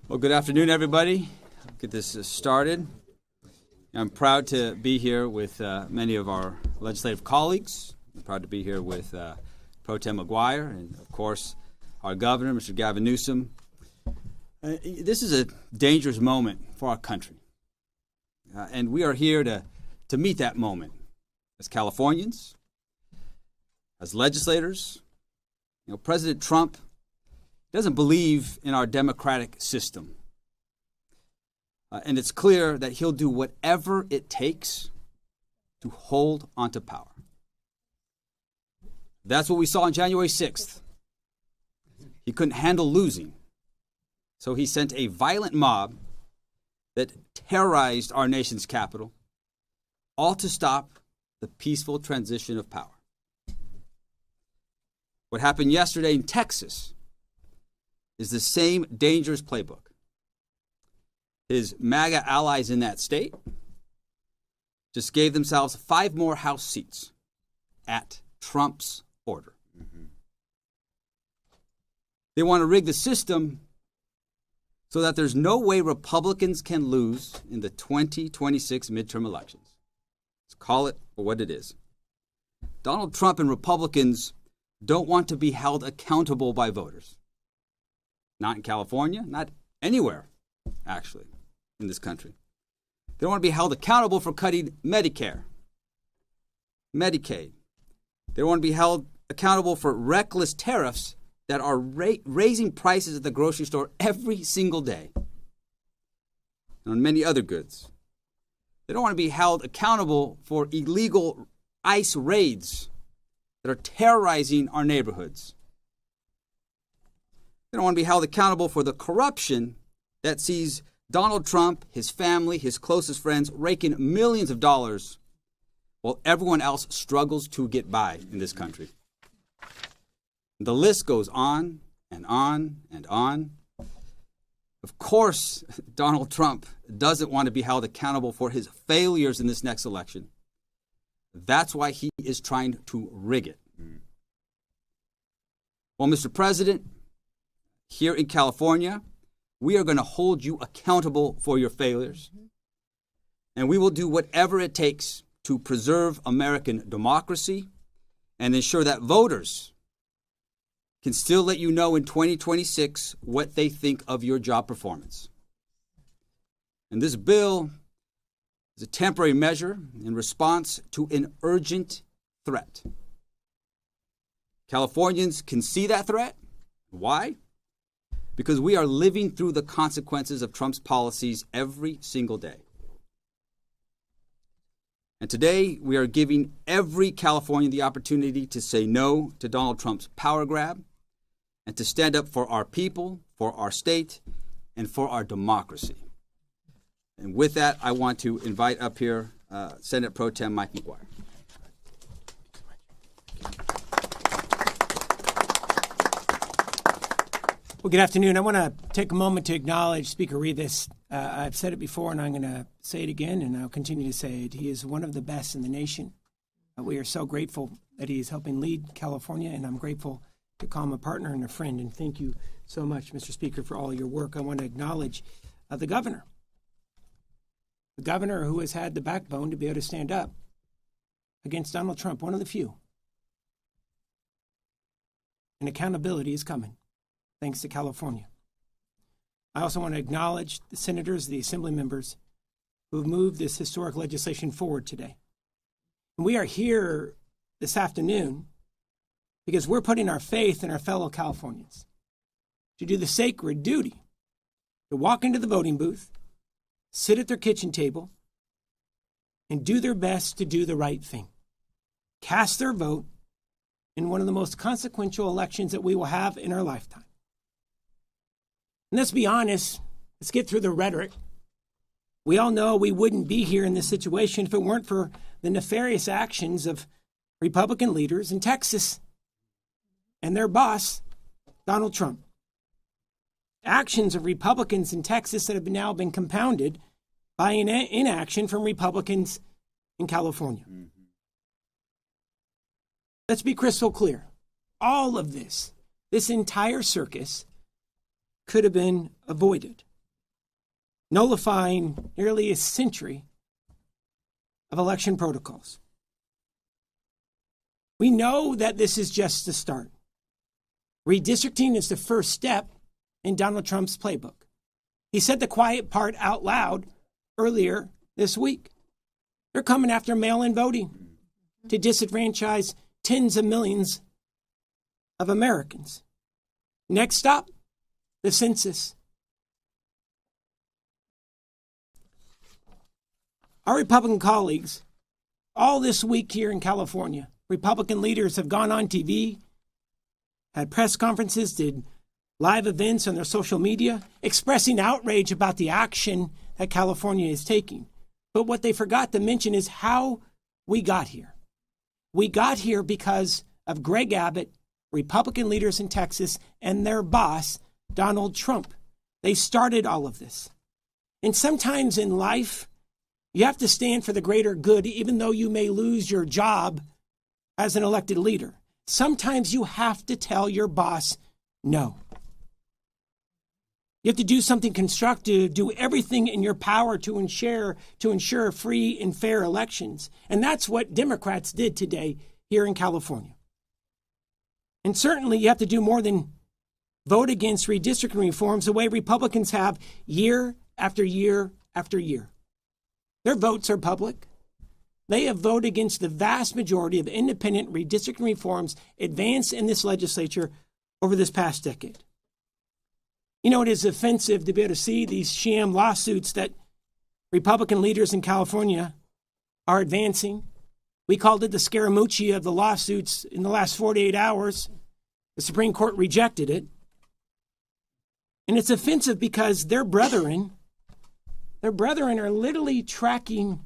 Well, good afternoon, everybody. Get this started. I'm proud to be here with many of our legislative colleagues. I'm proud to be here with Pro Tem McGuire and, of course, our governor, Mr. Gavin Newsom. This is a dangerous moment for our country. And we are here to meet that moment as Californians, as legislators. You know, President Trump doesn't believe in our democratic system. And it's clear that he'll do whatever it takes to hold onto power. That's what we saw on January 6th. He couldn't handle losing. So he sent a violent mob that terrorized our nation's capital, all to stop the peaceful transition of power. What happened yesterday in Texas is the same dangerous playbook. His MAGA allies in that state just gave themselves 5 more House seats at Trump's order. They want to rig the system so that there's no way Republicans can lose in the 2026 midterm elections. Let's call it for what it is. Donald Trump and Republicans don't want to be held accountable by voters. Not in California, not anywhere, actually, in this country. They don't want to be held accountable for cutting Medicare, Medicaid. They don't want to be held accountable for reckless tariffs that are raising prices at the grocery store every single day, and on many other goods. They don't want to be held accountable for illegal ICE raids that are terrorizing our neighborhoods. They don't want to be held accountable for the corruption that sees Donald Trump, his family, his closest friends raking millions of dollars while everyone else struggles to get by in this country. The list goes on and on and on. Of course, Donald Trump doesn't want to be held accountable for his failures in this next election. That's why he is trying to rig it. Well, Mr. President, here in California, we are going to hold you accountable for your failures. And we will do whatever it takes to preserve American democracy and ensure that voters can still let you know in 2026 what they think of your job performance. And this bill is a temporary measure in response to an urgent threat. Californians can see that threat. Why? Because we are living through the consequences of Trump's policies every single day. And today, we are giving every Californian the opportunity to say no to Donald Trump's power grab and to stand up for our people, for our state, and for our democracy. And with that, I want to invite up here Senate Pro Tem Mike McGuire. Well, good afternoon. I want to take a moment to acknowledge Speaker Redistricting. I've said it before, and I'm going to say it again, and I'll continue to say it. He is one of the best in the nation. We are so grateful that he is helping lead California, and I'm grateful to call him a partner and a friend. And thank you so much, Mr. Speaker, for all your work. I want to acknowledge the governor who has had the backbone to be able to stand up against Donald Trump, one of the few. And accountability is coming, thanks to California. I also want to acknowledge the senators, the assembly members who have moved this historic legislation forward today. And we are here this afternoon because we're putting our faith in our fellow Californians to do the sacred duty to walk into the voting booth, sit at their kitchen table, and do their best to do the right thing. Cast their vote in one of the most consequential elections that we will have in our lifetime. And let's be honest, let's get through the rhetoric. We all know we wouldn't be here in this situation if it weren't for the nefarious actions of Republican leaders in Texas and their boss, Donald Trump. Actions of Republicans in Texas that have now been compounded by inaction from Republicans in California. Let's be crystal clear. All of this entire circus could have been avoided nullifying nearly a century of election protocols. We know that this is just the start. Redistricting is the first step in Donald Trump's playbook. He said the quiet part out loud earlier this week. They're coming after mail-in voting to disenfranchise tens of millions of Americans. Next stop, the census. Our Republican colleagues, all this week here in California, Republican leaders have gone on TV, had press conferences, did live events on their social media, expressing outrage about the action that California is taking. But what they forgot to mention is how we got here. We got here because of Greg Abbott, Republican leaders in Texas, and their boss, Donald Trump. They started all of this. And sometimes in life, you have to stand for the greater good, even though you may lose your job as an elected leader. Sometimes you have to tell your boss no. You have to do something constructive, do everything in your power to ensure free and fair elections. And that's what Democrats did today here in California. And certainly you have to do more than vote against redistricting reforms the way Republicans have year after year after year. Their votes are public. They have voted against the vast majority of independent redistricting reforms advanced in this legislature over this past decade. You know, it is offensive to be able to see these sham lawsuits that Republican leaders in California are advancing. We called it the Scaramucci of the lawsuits in the last 48 hours. The Supreme Court rejected it. And it's offensive because their brethren are literally tracking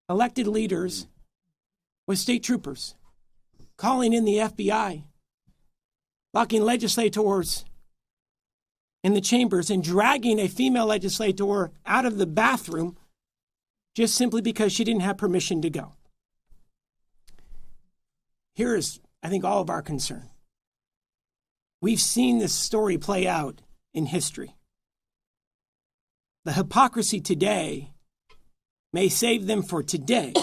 elected leaders with state troopers, calling in the FBI, locking legislators in the chambers, and dragging a female legislator out of the bathroom just simply because she didn't have permission to go. Here is, I think, all of our concern. We've seen this story play out in history. The hypocrisy today may save them for today,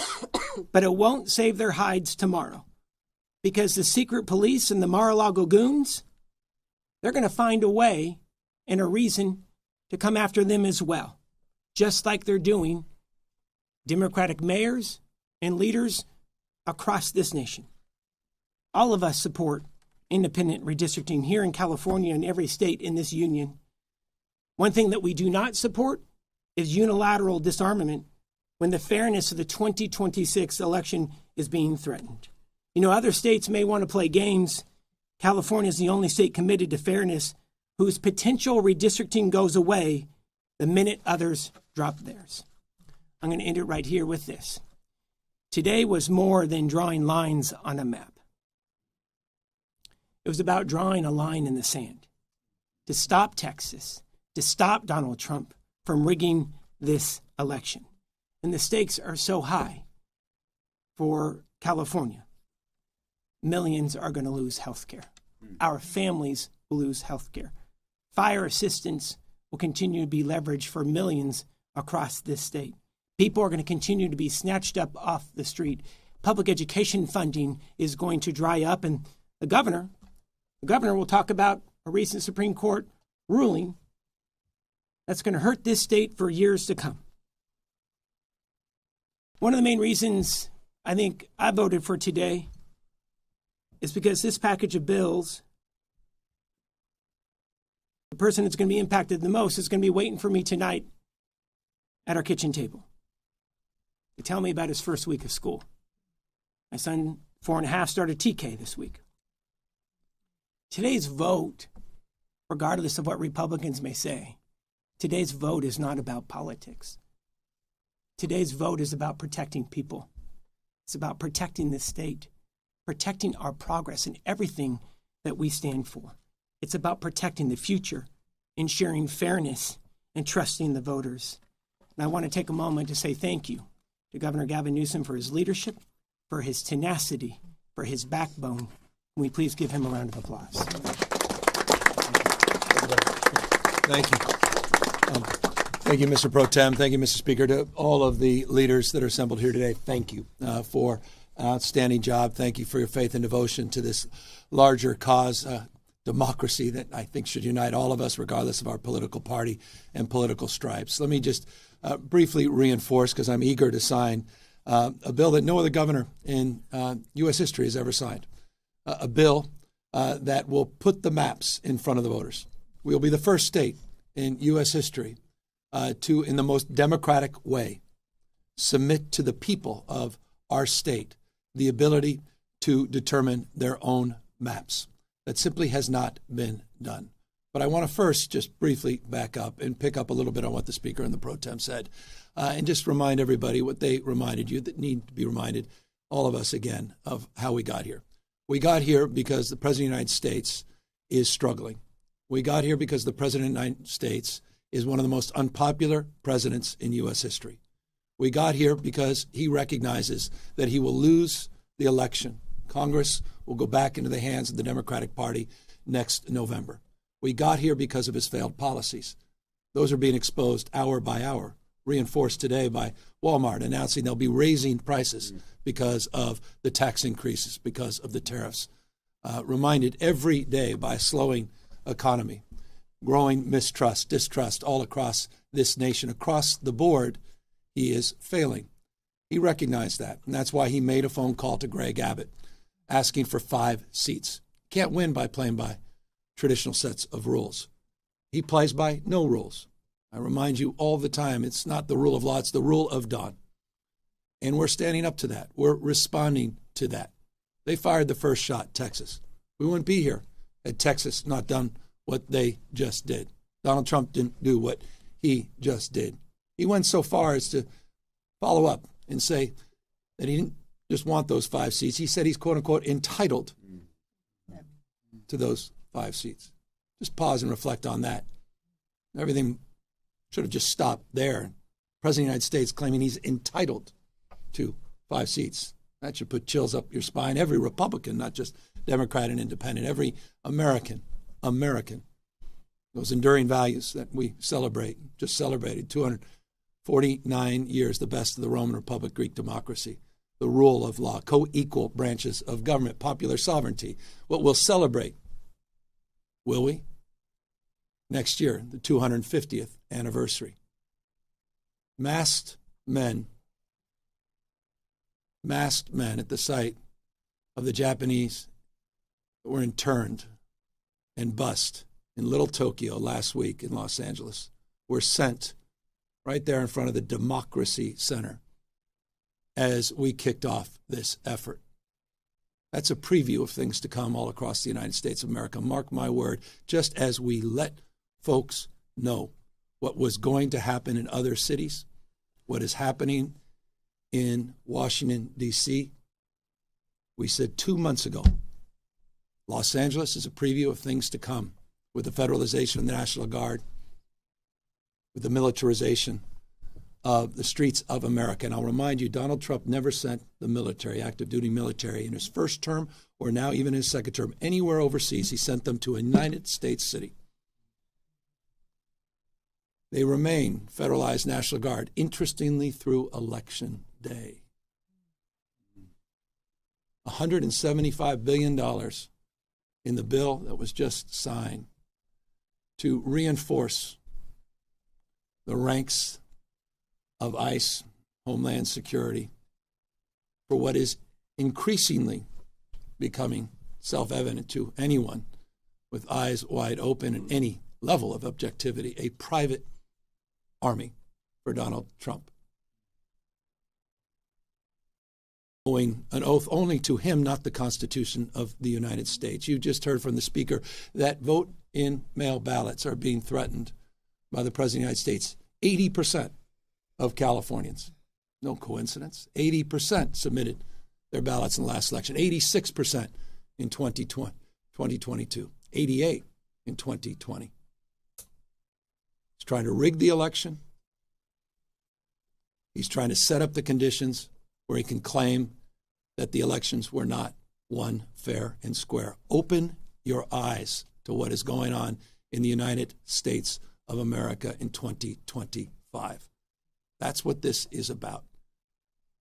but it won't save their hides tomorrow. Because the secret police and the Mar-a-Lago goons, they're going to find a way and a reason to come after them as well, just like they're doing Democratic mayors and leaders across this nation. All of us support independent redistricting here in California and every state in this union. One thing that we do not support is unilateral disarmament when the fairness of the 2026 election is being threatened. You know, other states may want to play games. California is the only state committed to fairness whose potential redistricting goes away the minute others drop theirs. I'm going to end it right here with this. Today was more than drawing lines on a map. It was about drawing a line in the sand to stop Texas, to stop Donald Trump from rigging this election. And the stakes are so high for California. Millions are going to lose health care. Our families will lose health care. Fire assistance will continue to be leveraged for millions across this state. People are going to continue to be snatched up off the street. Public education funding is going to dry up, and the governor will talk about a recent Supreme Court ruling that's going to hurt this state for years to come. One of the main reasons I think I voted for today is because this package of bills, the person that's going to be impacted the most is going to be waiting for me tonight at our kitchen table to tell me about his first week of school. My son, 4.5, started TK this week. Today's vote, regardless of what Republicans may say, today's vote is not about politics. Today's vote is about protecting people. It's about protecting this state, protecting our progress and everything that we stand for. It's about protecting the future, ensuring fairness, and trusting the voters. And I want to take a moment to say thank you to Governor Gavin Newsom for his leadership, for his tenacity, for his backbone. Can we please give him a round of applause? Thank you. Thank you, Mr. Pro Tem. Thank you, Mr. Speaker. To all of the leaders that are assembled here today, thank you for an outstanding job. Thank you for your faith and devotion to this larger cause, democracy, that I think should unite all of us, regardless of our political party and political stripes. Let me just briefly reinforce, because I'm eager to sign a bill that no other governor in U.S. history has ever signed, a bill that will put the maps in front of the voters. We'll be the first state in U.S. history to, in the most democratic way, submit to the people of our state the ability to determine their own maps. That simply has not been done. But I want to first just briefly back up and pick up a little bit on what the Speaker and the Pro Tem said, and just remind everybody what they reminded you that need to be reminded, all of us again, of how we got here. We got here because the President of the United States is struggling. We got here because the President of the United States is one of the most unpopular presidents in U.S. history. We got here because he recognizes that he will lose the election. Congress will go back into the hands of the Democratic Party next November. We got here because of his failed policies. Those are being exposed hour by hour, reinforced today by Walmart announcing they'll be raising prices because of the tax increases, because of the tariffs. Reminded every day by a slowing economy, growing mistrust, distrust all across this nation. Across the board, he is failing. He recognized that, and that's why he made a phone call to Greg Abbott, asking for 5 seats. Can't win by playing by traditional sets of rules. He plays by no rules. I remind you all the time, it's not the rule of law, it's the rule of dawn. And we're standing up to that. We're responding to that. They fired the first shot, Texas. We wouldn't be here had Texas not done what they just did. Donald Trump didn't do what he just did. He went so far as to follow up and say that he didn't just want those 5 seats. He said he's, quote unquote, entitled to those 5 seats. Just pause and reflect on that. Everything should have just stopped there. President of the United States claiming he's entitled to 5 seats. That should put chills up your spine. Every Republican, not just Democrat and Independent, every American. Those enduring values that we celebrate, just celebrated 249 years, the best of the Roman Republic, Greek democracy, the rule of law, co-equal branches of government, popular sovereignty. What we'll celebrate, will we? Next year, the 250th anniversary. Masked men at the site of the Japanese that were interned and bussed in Little Tokyo last week in Los Angeles were sent right there in front of the Democracy Center as we kicked off this effort. That's a preview of things to come all across the United States of America. Mark my word, just as we let folks know what was going to happen in other cities, what is happening in Washington, D.C., we said 2 months ago, Los Angeles is a preview of things to come with the federalization of the National Guard, with the militarization of the streets of America. And I'll remind you, Donald Trump never sent the military, active duty military, in his first term or now even his second term, anywhere overseas. He sent them to a United States city. They remain federalized National Guard, interestingly, through Election Day. $175 billion in the bill that was just signed to reinforce the ranks of ICE, Homeland Security, for what is increasingly becoming self-evident to anyone with eyes wide open and any level of objectivity, a private army for Donald Trump. Owing an oath only to him, not the Constitution of the United States. You just heard from the Speaker that vote-in-mail ballots are being threatened by the President of the United States. 80% of Californians, no coincidence, 80% submitted their ballots in the last election, 86% in 2022, 88% in 2020. He's trying to rig the election. He's trying to set up the conditions where he can claim that the elections were not won fair and square. Open your eyes to what is going on in the United States of America in 2025. That's what this is about.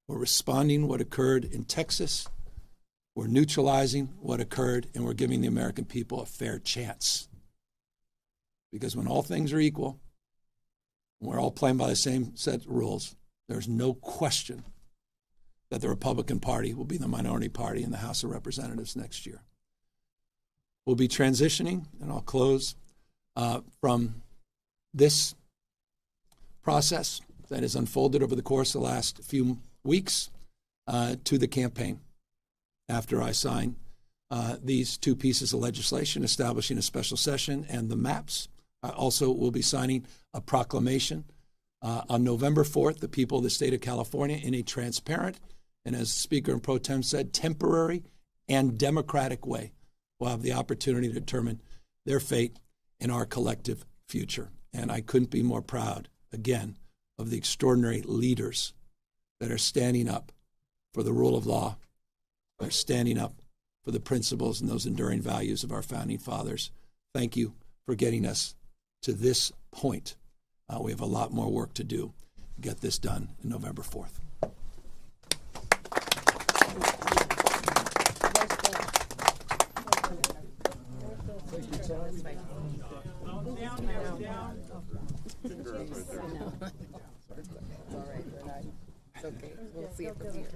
We're responding what occurred in Texas. We're neutralizing what occurred, and we're giving the American people a fair chance. Because when all things are equal, we're all playing by the same set of rules, there's no question that the Republican Party will be the minority party in the House of Representatives next year. We'll be transitioning, and I'll close, from this process that has unfolded over the course of the last few weeks to the campaign after I sign these two pieces of legislation establishing a special session and the maps. I also will be signing a proclamation on November 4th, the people of the state of California, in a transparent and, as Speaker and Pro Tem said, temporary and democratic way, will have the opportunity to determine their fate and our collective future. And I couldn't be more proud, again, of the extraordinary leaders that are standing up for the rule of law, are standing up for the principles and those enduring values of our founding fathers. Thank you for getting us to this point. We have a lot more work to do to get this done on November 4th. Okay, we'll see it from here.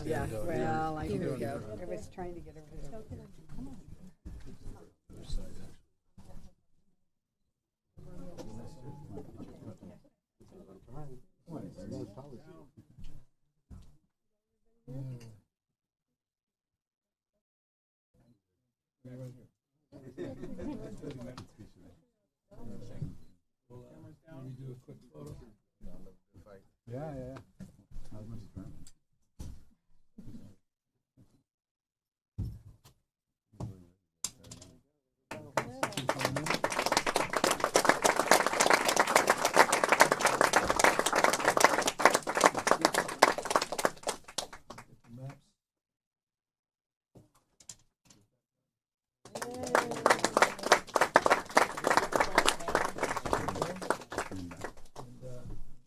Yeah. Well, here we go. Everybody's trying to get over there. Come on. Yeah.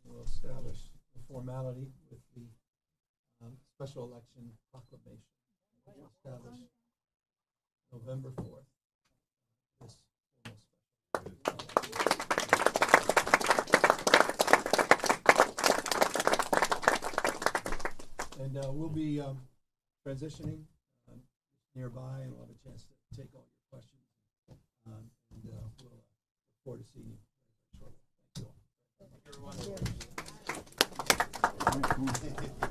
We'll establish the formality with the special election proclamation. We'll establish November 4th. This and we'll be transitioning nearby, and we'll have a chance to take all your questions. And we'll look forward to seeing you very shortly. Thank you all. Thank you, everyone.